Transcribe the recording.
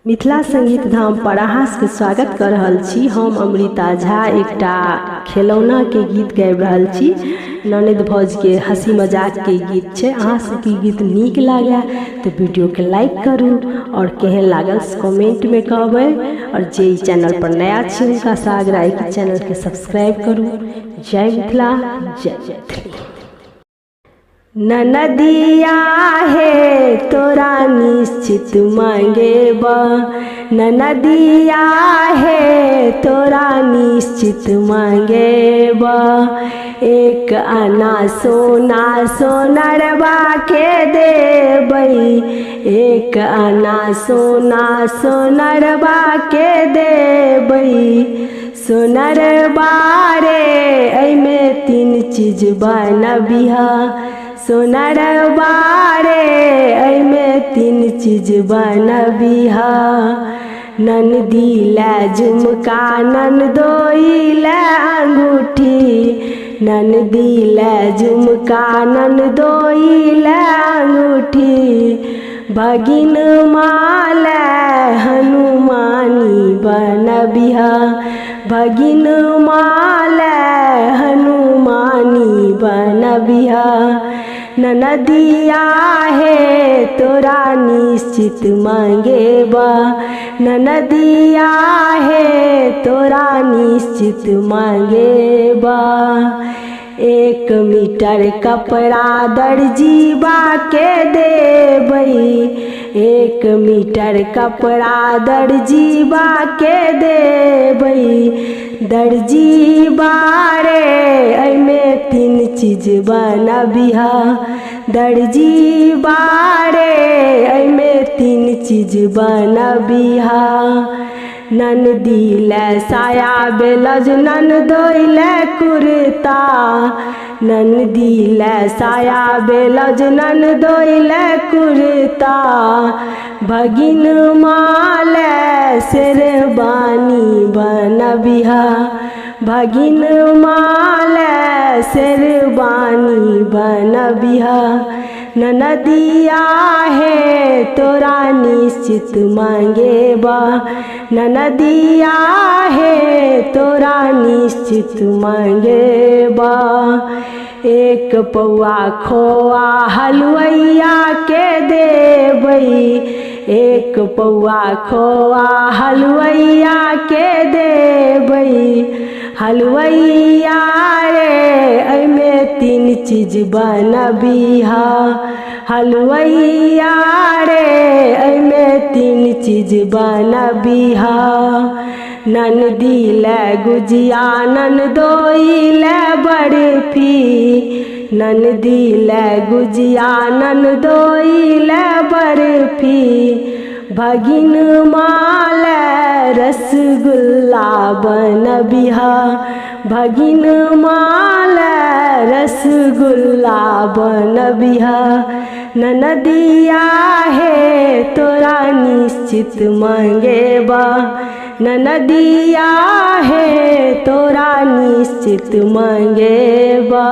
मिथिला संगीत धाम पर अहाँके स्वागत कर रहल छी। हम अमृता झा एकटा खिलौना के गीत गाबि रहल छी। ननद भौज के हंसी मजाक के गीत छै। अहाँ सबके गीत नीक लागे तो वीडियो के लाइक करू और केहन लागल कमेंट में कहबै। और जे चैनल पर नया छी उनका सागर आए कि चैनल के सब्सक्राइब करू। जय मिथिला, जय मैथिली। ननदिया है तोरा निश्चित मांगेब, ननदिया है तोरा निश्चित मांगेब। एक आना सोना सोनरबा के देबै, एक आना सोना सोनरबा के देबै। सोनरबा रे एमे तीन चीज बनबिहा, सोनरबा रे एमे तीन चीज बनबिहा। ननदी ले झुमका ननदोई ले अंगूठी, ननदी ले झुमका ननदोई ले अंगूठी। भगिन माले हनुमानी बनबिहा, भगिन माले हनुमानी बनबिहा। ननदिया है तोरा निश्चित मांगेबा, ननदिया है तोरा निश्चित मांगेबा। 1 मीटर कपड़ा दर्जीबा के देबै, 1 मीटर कपड़ा दर्जीबा के देबै। दर्जीबा रे एमे तीन चीज बनबिहा, दर्जीबा रे एमे तीन चीज बनबिहा। ननदी ले साया ब्लाउज ननदोई ले कुर्ता, ननदी ले साया ब्लाउज ननदोई ले कुर्ता। भगिन माले शेरवानी बनबिहा, भगिन माले शेरवानी बनबिहा। ननदिया है तोरा निश्चित मांगेबा, ननदिया है तोरा निश्चित मांगेबा। 1 पौआ खोआ हलुआइया के देबै, 1 पौआ खोआ हलुआइया के देबै। हलुआइया रे एमे तीन चीज बनबिहा, हलुआइया रे एमे तीन चीज बनबिहा। ननदी ले गुजिया ननदोई ले बर्फी, ननदी ले गुजिया ननदोई ले बर्फी। भगिन माले रसगुल्ला बनबिहा, भगिन माले रसगुल्ला बनबिहा। ननदिया है तोरा निश्चित मांगेबा, ननदिया है तोरा निश्चित मांगेबा।